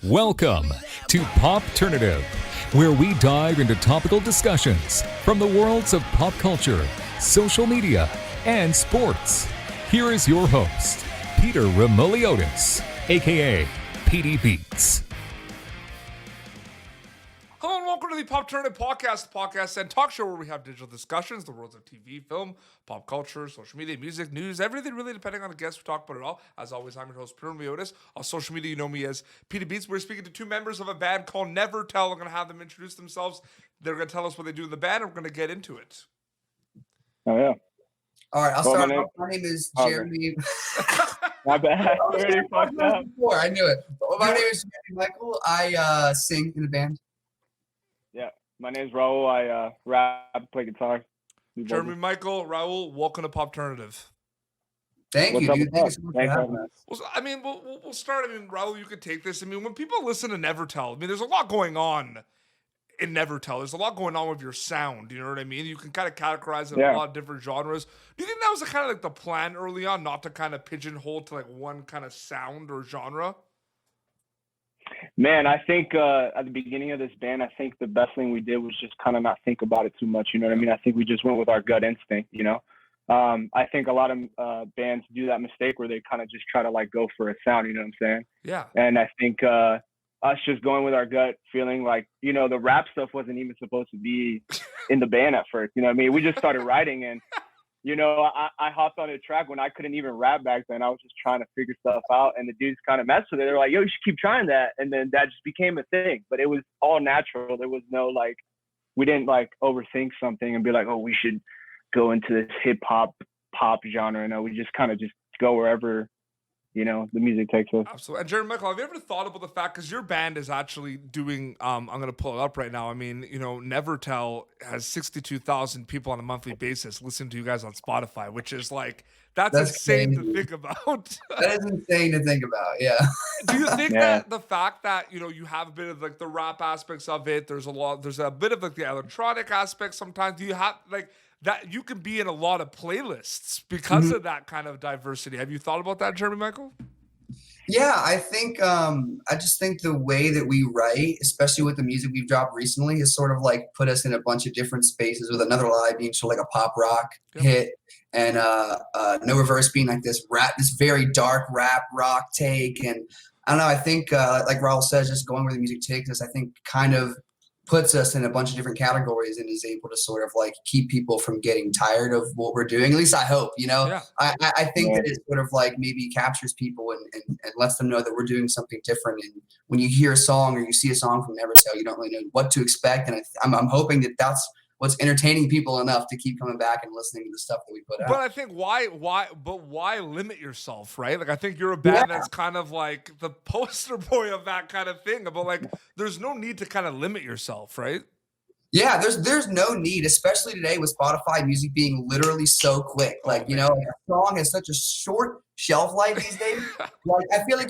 Welcome to Popternative, where we dive into topical discussions from the worlds of pop culture, social media, and sports. Here is your host, Peter Remoliotis, aka PD Beats. Hello and welcome to the Popternative podcast and talk show where we have digital discussions, the worlds of TV, film, pop culture, social media, music, news, everything really depending on the guest. We talk about it all. As always, I'm your host, Peter Remoliotis. On social media, you know me as PD Beats. We're speaking to two members of a band called Nevetel. We're going to have them introduce themselves. They're going to tell us what they do in the band, and we're going to get into it. Oh, yeah. All right, I'll start off. My name is Jeremy. My bad. Already fucked up. I knew it. My name is Jeremy Michael. I sing in the band. Yeah. My name's Raul. I rap, play guitar. Jeremy, Michael, Raul, welcome to Popternative. Thank you, dude. Thank you so much for having us. Well, I mean, we'll start. I mean, Raul, you could take this. I mean, when people listen to Nevetel, I mean, there's a lot going on in Nevetel. There's a lot going on with your sound. You know what I mean? You can kind of categorize it in a lot of different genres. Do you think that was kind of like the plan early on, not to kind of pigeonhole to like one kind of sound or genre? Man, I think at the beginning of this band, I think the best thing we did was just kind of not think about it too much. You know what I mean? I think we just went with our gut instinct, you know? I think a lot of bands do that mistake where they kind of just try to like go for a sound, you know what I'm saying? Yeah. And I think us just going with our gut feeling like, you know, the rap stuff wasn't even supposed to be in the band at first. You know what I mean? We just started writing and, you know, I hopped on a track when I couldn't even rap back then. I was just trying to figure stuff out and the dudes kind of messed with it. They're like, yo, you should keep trying that. And then that just became a thing, but it was all natural. There was no like, we didn't like overthink something and be like, oh, we should go into this hip hop pop genre. No, we just kind of just go wherever, you know, the music takes us. Absolutely. And Jeremy Michael, have you ever thought about the fact, because your band is actually doing, I'm going to pull it up right now. I mean, you know, Nevetel has 62,000 people on a monthly basis listening to you guys on Spotify, which is like, that's insane crazy to think about. That is insane to think about, yeah. Do you think that the fact that, you know, you have a bit of like the rap aspects of it, there's a bit of like the electronic aspect sometimes, do you have like, that you can be in a lot of playlists because of that kind of diversity. Have you thought about that, Jeremy Michael? Yeah, I think I just think the way that we write, especially with the music we've dropped recently, has sort of like put us in a bunch of different spaces, with Another Lie being sort of like a pop rock hit, and No Reverse being like this very dark rap rock take. And I don't know, I think like Raul says, just going where the music takes us, I think kind of puts us in a bunch of different categories and is able to sort of like keep people from getting tired of what we're doing. At least I hope, you know. I think that it sort of like maybe captures people and lets them know that we're doing something different. And when you hear a song or you see a song from Nevertell, you don't really know what to expect. And I'm hoping that that's what's entertaining people enough to keep coming back and listening to the stuff that we put out. But I think why limit yourself, right? Like I think you're a band that's kind of like the poster boy of that kind of thing. But like, there's no need to kind of limit yourself, right? Yeah, there's no need, especially today with Spotify music being literally so quick. Like, you know, a song has such a short shelf life these days. Like, I feel like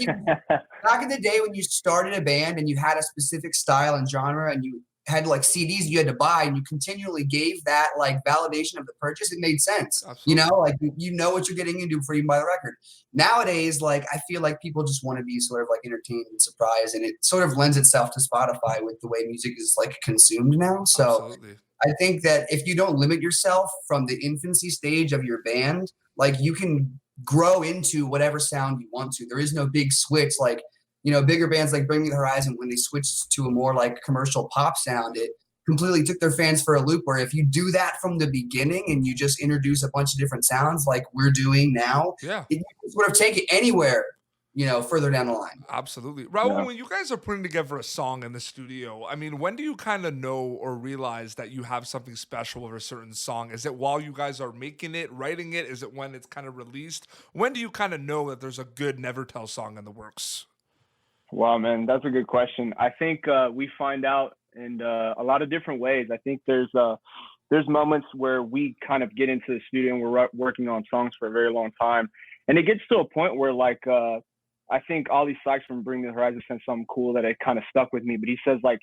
back in the day when you started a band and you had a specific style and genre and you had like CDs you had to buy and you continually gave that like validation of the purchase, it made sense. Absolutely. You know, like you know what you're getting into before you buy the record. Nowadays, like I feel like people just want to be sort of like entertained and surprised, and it sort of lends itself to Spotify with the way music is like consumed now. So absolutely. I think that if you don't limit yourself from the infancy stage of your band, like you can grow into whatever sound you want to. There is no big switch like, you know, bigger bands like Bring Me the Horizon, when they switched to a more like commercial pop sound, it completely took their fans for a loop. Where if you do that from the beginning and you just introduce a bunch of different sounds like we're doing now, you can sort of take it anywhere, you know, further down the line. Absolutely. Raul, when you guys are putting together a song in the studio, I mean, when do you kind of know or realize that you have something special with a certain song? Is it while you guys are making it, writing it? Is it when it's kind of released? When do you kind of know that there's a good Nevertell song in the works? Wow, man, that's a good question. I think we find out in a lot of different ways. I think there's moments where we kind of get into the studio and we're working on songs for a very long time. And it gets to a point where like, I think Ollie Sykes from Bring Me the Horizon said something cool that it kind of stuck with me. But he says like,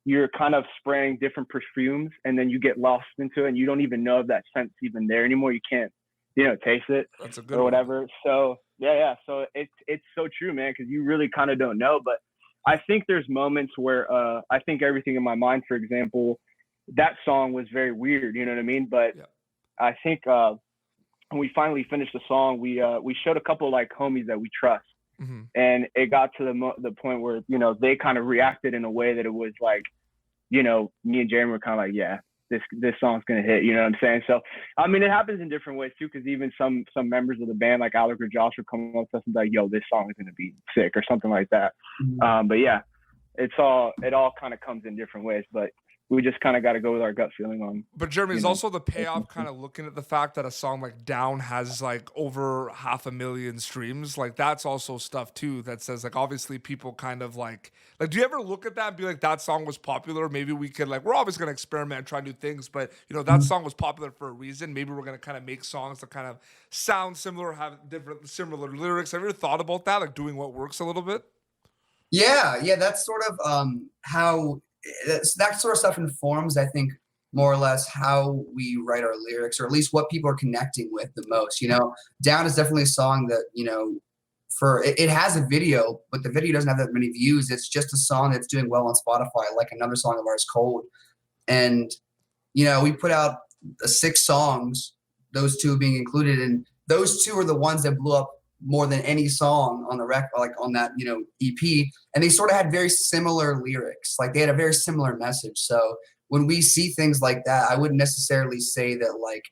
you're kind of spraying different perfumes and then you get lost into it and you don't even know if that scent's even there anymore. You can't, you know, taste it or whatever. So yeah. So it's so true, man, because you really kind of don't know. But I think there's moments where I think Everything in My Mind, for example, that song was very weird, you know what I mean? But I think when we finally finished the song, we showed a couple of like homies that we trust. Mm-hmm. And it got to the point where, you know, they kind of reacted in a way that it was like, you know, me and Jeremy were kind of like, yeah, this song's going to hit, you know what I'm saying? So, I mean, it happens in different ways too, because even some members of the band, like Alec or Josh, would come up to us and be like, yo, this song is going to be sick or something like that. Mm-hmm. But yeah, it all kind of comes in different ways, but we just kind of got to go with our gut feeling on. But Jeremy, is also the payoff kind of looking at the fact that a song like Down has like over 500,000 streams. Like that's also stuff too that says like obviously people kind of like do you ever look at that and be like that song was popular? Maybe we could like we're always gonna experiment and try new things, but you know that song was popular for a reason. Maybe we're gonna kind of make songs that kind of sound similar, have similar lyrics. Have you ever thought about that? Like doing what works a little bit? Yeah, that's sort of how that sort of stuff informs, I think, more or less how we write our lyrics, or at least what people are connecting with the most. You know, Down is definitely a song that, you know, it has a video, but the video doesn't have that many views. It's just a song that's doing well on Spotify, like another song of ours, Cold. And, you know, we put out 6 songs, those 2 being included, and those 2 are the ones that blew up more than any song on the like on that, you know, EP. And they sort of had very similar lyrics. Like they had a very similar message. So when we see things like that, I wouldn't necessarily say that like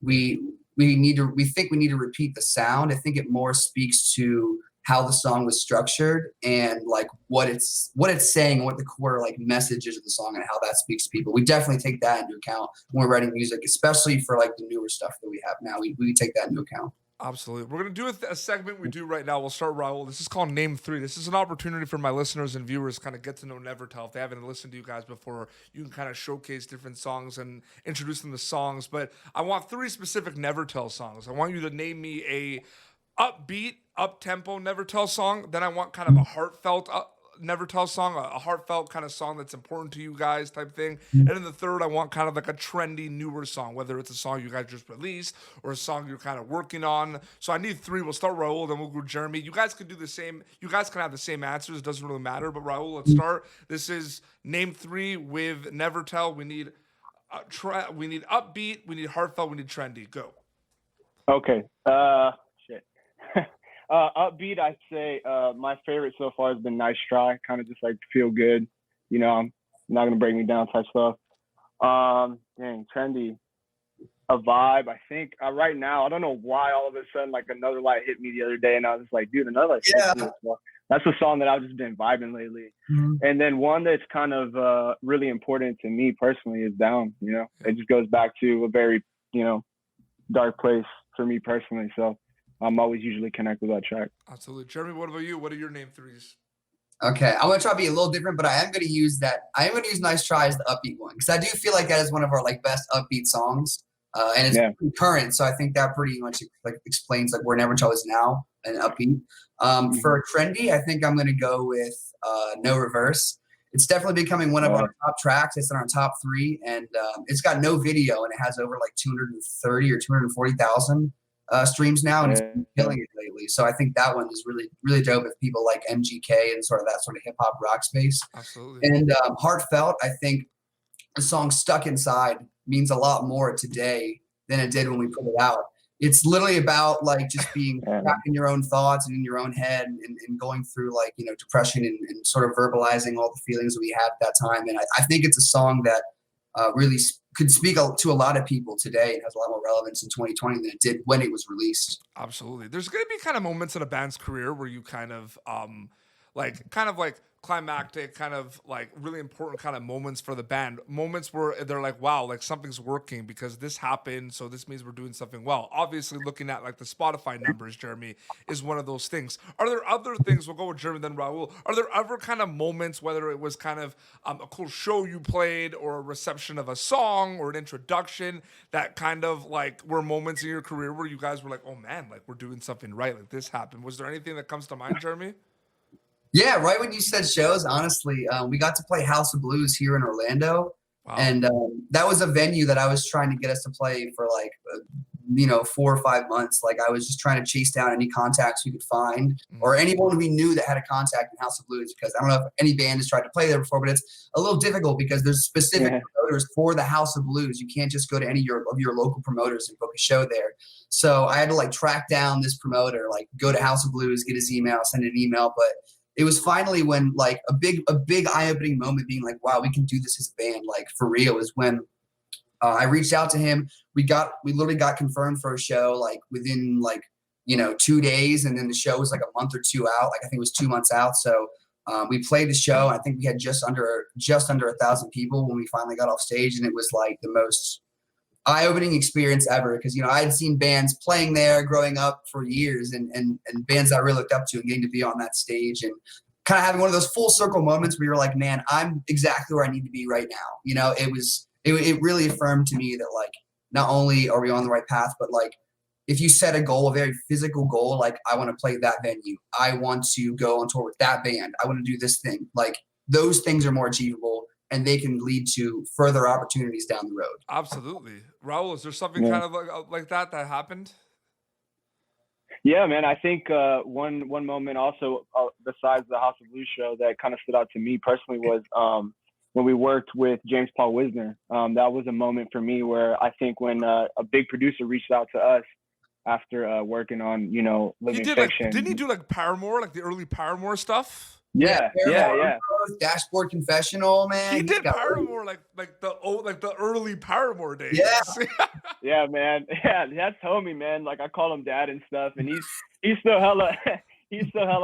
we think we need to repeat the sound. I think it more speaks to how the song was structured and like what it's saying, what the core like message is of the song and how that speaks to people. We definitely take that into account when we're writing music, especially for like the newer stuff that we have now. We take that into account. Absolutely. We're going to do a segment we do right now. We'll start, Raul. This is called Name 3. This is an opportunity for my listeners and viewers to kind of get to know Nevetel. If they haven't listened to you guys before, you can kind of showcase different songs and introduce them to songs. But I want 3 specific Nevetel songs. I want you to name me a upbeat, up-tempo Nevetel song. Then I want kind of a heartfelt Nevetel song, a heartfelt kind of song that's important to you guys type thing. And then the third, I want kind of like a trendy, newer song, whether it's a song you guys just released or a song you're kind of working on. So I need 3. We'll start Raul, then we'll go Jeremy. You guys can do the same. You guys can have the same answers. It doesn't really matter. But Raul, let's start. This is Name 3 with Nevetel. We need we need upbeat, we need heartfelt, we need trendy. Go. Okay. Shit. Upbeat, I'd say my favorite so far has been Nice Try. Kind of just like feel good, you know, I'm not gonna break me down type stuff. Dang, trendy, a vibe. I think right now, I don't know why all of a sudden like Another Light hit me the other day, and I was just like, dude, Another Light. Yeah. That's a song that I've just been vibing lately. Mm-hmm. And then one that's kind of really important to me personally is Down. You know, it just goes back to a very, you know, dark place for me personally. So I'm always usually connect with that track. Absolutely. Jeremy, what about you? What are your Name 3s? Okay, I'm gonna try to be a little different, but I am gonna use Nice Try as the upbeat one, because I do feel like that is one of our like best upbeat songs, and it's pretty current. So I think that pretty much like explains like where Nevertell is now and upbeat. For trendy, I think I'm gonna go with No Reverse. It's definitely becoming one of our top tracks. It's in our top 3, and it's got no video, and it has over like 230 or 240,000 streams now, and it's been killing it lately. So I think that one is really, really dope if people like MGK and sort of that sort of hip hop rock space. Absolutely. And heartfelt, I think the song Stuck Inside means a lot more today than it did when we put it out. It's literally about like just being trapped in your own thoughts and in your own head and going through like, you know, depression and sort of verbalizing all the feelings that we had at that time. And I think it's a song that really could speak to a lot of people today and has a lot more relevance in 2020 than it did when it was released. Absolutely. There's going to be kind of moments in a band's career where you kind of like climactic, kind of like really important kind of moments for the band, moments where they're like, wow, like something's working because this happened, so this means we're doing something well. Obviously, looking at like the Spotify numbers, Jeremy, is one of those things. Are there other things, we'll go with Jeremy then Raul, are there other kind of moments, whether it was kind of a cool show you played or a reception of a song or an introduction, that kind of like were moments in your career where you guys were like, oh man, like we're doing something right, like this happened? Was there anything that comes to mind, Jeremy? Yeah, right when you said shows, honestly, we got to play House of Blues here in Orlando. Wow. And that was a venue that I was trying to get us to play for like 4 or 5 months. Like I was just trying to chase down any contacts we could find or anyone we knew that had a contact in House of Blues, because I don't know if any band has tried to play there before, but it's a little difficult because there's specific promoters for the House of Blues. You can't just go to any of your local promoters and book a show there. So I had to like track down this promoter, like go to House of Blues, get his email, send an email. But it was finally when like a big eye-opening moment being like, wow, we can do this as a band, like for real, is when I reached out to him. We literally got confirmed for a show like within 2 days. And then the show was like a month or two out. Like I think it was 2 months out. So we played the show. I think we had just under 1,000 people when we finally got off stage. And it was like the most eye-opening experience ever. Because, I had seen bands playing there growing up for years and bands that I really looked up to, and getting to be on that stage and kind of having one of those full circle moments where you're like, man, I'm exactly where I need to be right now. It really affirmed to me that like, not only are we on the right path, but like if you set a goal, a very physical goal, like I want to play that venue, I want to go on tour with that band, I want to do this thing, like those things are more achievable and they can lead to further opportunities down the road. Absolutely. Raul, is there something kind of like that happened? Yeah, man. I think one moment also besides the House of Blues show that kind of stood out to me personally was when we worked with James Paul Wisner. That was a moment for me where I think when a big producer reached out to us after working on, Living Fiction. Didn't he do like Paramore, like the early Paramore stuff? Yeah. Dashboard Confessional, man. He did Paramore like the early Paramore days. Yeah. Yeah, man. Yeah, that's homie, man. Like I call him dad and stuff, and he's still hella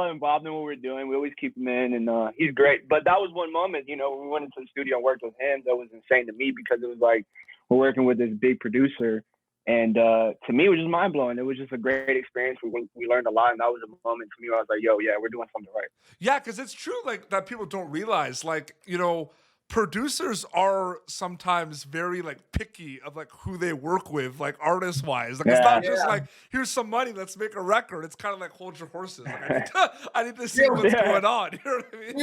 involved in what we're doing. We always keep him in, and he's great. But that was one moment, when we went into the studio and worked with him, that was insane to me, because it was like we're working with this big producer. And to me, it was just mind blowing. It was just a great experience. We learned a lot, and that was a moment for me where I was like, "Yo, yeah, we're doing something right." Yeah, because it's true, like that people don't realize, like producers are sometimes very like picky of like who they work with, like artist wise. Like it's not just like here's some money, let's make a record. It's kind of like hold your horses. Like I need to see what's going on. You know what I mean?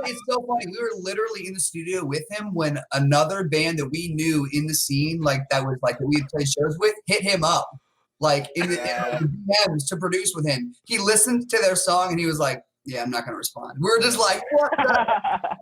It's so funny. We were literally in the studio with him when another band that we knew in the scene, like that was like that we had played shows with, hit him up, like in the DMs to produce with him. He listened to their song and he was like, yeah, I'm not going to respond. We're just like, what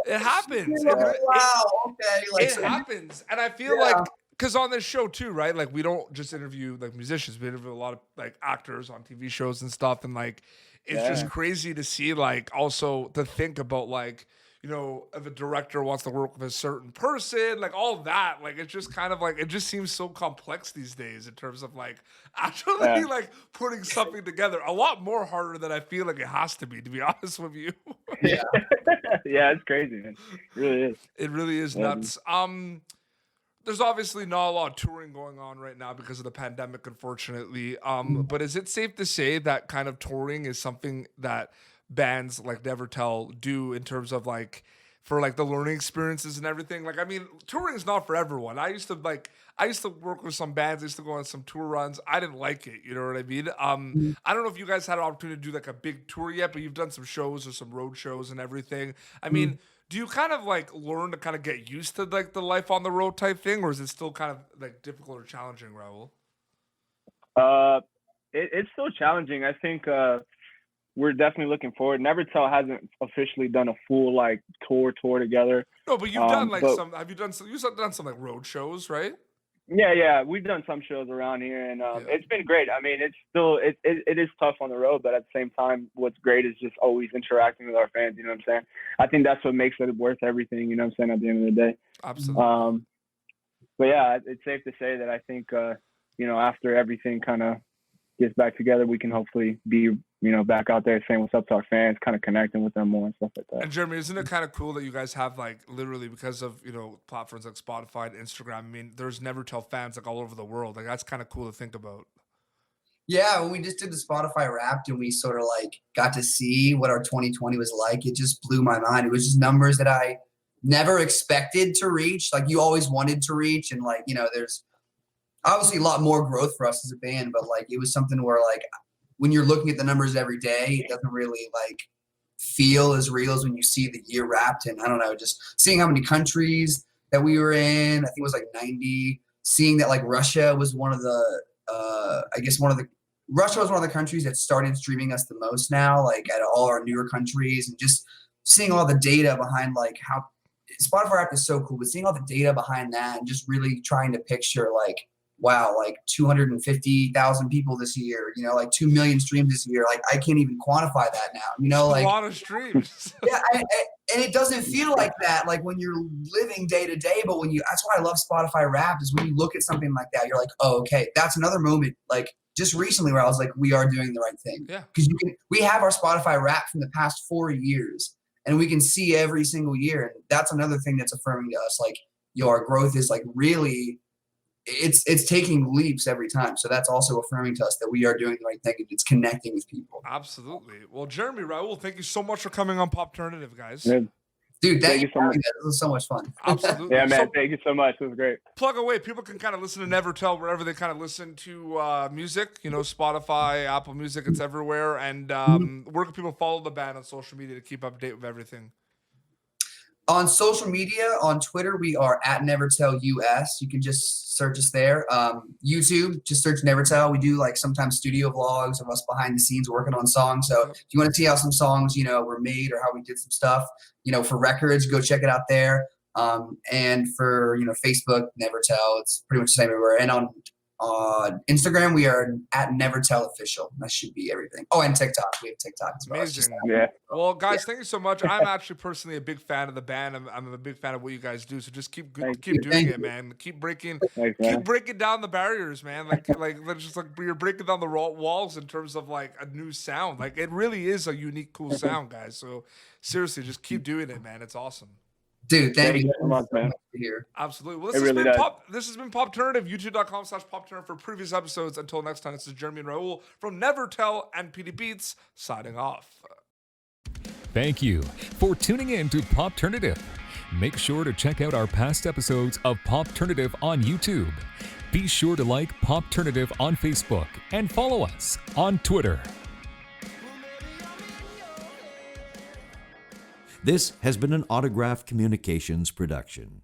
it happens. Wow, okay. Like, it happens. And I feel like, because on this show too, right? Like we don't just interview like musicians, we interview a lot of like actors on TV shows and stuff. And like, it's just crazy to see, like, also to think about like, if a director wants to work with a certain person, like all that, like it's just kind of like, it just seems so complex these days in terms of like actually like putting something together. A lot more harder than I feel like it has to be honest with you. Yeah. Yeah, it's crazy, man. It really is. It really is nuts. There's obviously not a lot of touring going on right now because of the pandemic, unfortunately. But is it safe to say that kind of touring is something that bands like Nevetel do in terms of like for like the learning experiences and everything? Like, I mean, touring is not for everyone. I used to work with some bands. I used to go on some tour runs. I didn't like it. You know what I mean? I don't know if you guys had an opportunity to do like a big tour yet, but you've done some shows or some road shows and everything. I mean, do you kind of like learn to kind of get used to like the life on the road type thing, or is it still kind of like difficult or challenging, Raul? It's still challenging. I think we're definitely looking forward. Nevertel hasn't officially done a full like tour together. No, but you've done like some. Have you done some? You've done some like road shows, right? Yeah, we've done some shows around here, and it's been great. I mean, it's still it is tough on the road, but at the same time, what's great is just always interacting with our fans. You know what I'm saying? I think that's what makes it worth everything. You know what I'm saying? At the end of the day, absolutely. But yeah, it's safe to say that I think after everything kind of gets back together, we can hopefully be back out there saying what's up to our fans, kind of connecting with them more and stuff like that. And Jeremy, isn't it kind of cool that you guys have like literally because of platforms like Spotify and Instagram? I mean, there's Nevertel fans like all over the world. Like that's kind of cool to think about. Yeah, when we just did the Spotify Wrapped and we sort of like got to see what our 2020 was like, it just blew my mind. It was just numbers that I never expected to reach. Like you always wanted to reach, and like there's obviously a lot more growth for us as a band, but like it was something where like when you're looking at the numbers every day, it doesn't really like feel as real as when you see the year wrapped. And I don't know, just seeing how many countries that we were in, I think it was like 90, seeing that like Russia was one of the I guess Russia is one of the countries that started streaming us the most now, like at all our newer countries, and just seeing all the data behind like how Spotify app is so cool, but seeing all the data behind that and just really trying to picture like, wow, like 250,000 people this year, you know, like 2 million streams this year. Like I can't even quantify that now, you know, like a lot of streams. yeah. And it doesn't feel like that, like when you're living day to day, but that's why I love Spotify Wrapped is when you look at something like that, you're like, oh, okay, that's another moment. Like just recently where I was like, we are doing the right thing. Yeah. Because we have our Spotify Wrapped from the past 4 years and we can see every single year. And that's another thing that's affirming to us. Like, our growth is like really, it's taking leaps every time. So that's also affirming to us that we are doing the right thing and it's connecting with people. Absolutely. Well, Jeremy, Raul, thank you so much for coming on Popternative, guys. Yeah. Dude, thank you so much. This was so much fun. Absolutely. Yeah, man. Thank you so much. It was great. Plug away. People can kind of listen to Nevetel wherever they kind of listen to music. You know, Spotify, Apple Music, it's everywhere. And where can people follow the band on social media to keep up to date with everything? On social media, on Twitter, we are at Nevetel US. You can just search us there. YouTube, just search Nevetel. We do like sometimes studio vlogs of us behind the scenes working on songs. So if you want to see how some songs, you know, were made or how we did some stuff, you know, for records, go check it out there. And for, you know, Facebook, Nevetel, it's pretty much the same everywhere. And on Instagram, we are at Nevetel Official. That should be everything. Oh, and TikTok. We have TikTok as well. Amazing. Yeah. Well, guys, thank you so much. I'm actually personally a big fan of the band. I'm a big fan of what you guys do. So just keep doing it, man. Keep breaking down the barriers, man. Like just like you're breaking down the walls in terms of like a new sound. Like it really is a unique, cool sound, guys. So seriously, just keep doing it, man. It's awesome. Dude, thank you so much, man. Here. Absolutely. Well, this has been Popternative, youtube.com/Popternative for previous episodes. Until next time, this is Jeremy and Raul from Nevetel and PD Beats signing off. Thank you for tuning in to Popternative. Make sure to check out our past episodes of Popternative on YouTube. Be sure to like Popternative on Facebook and follow us on Twitter. This has been an Autograph Communications production.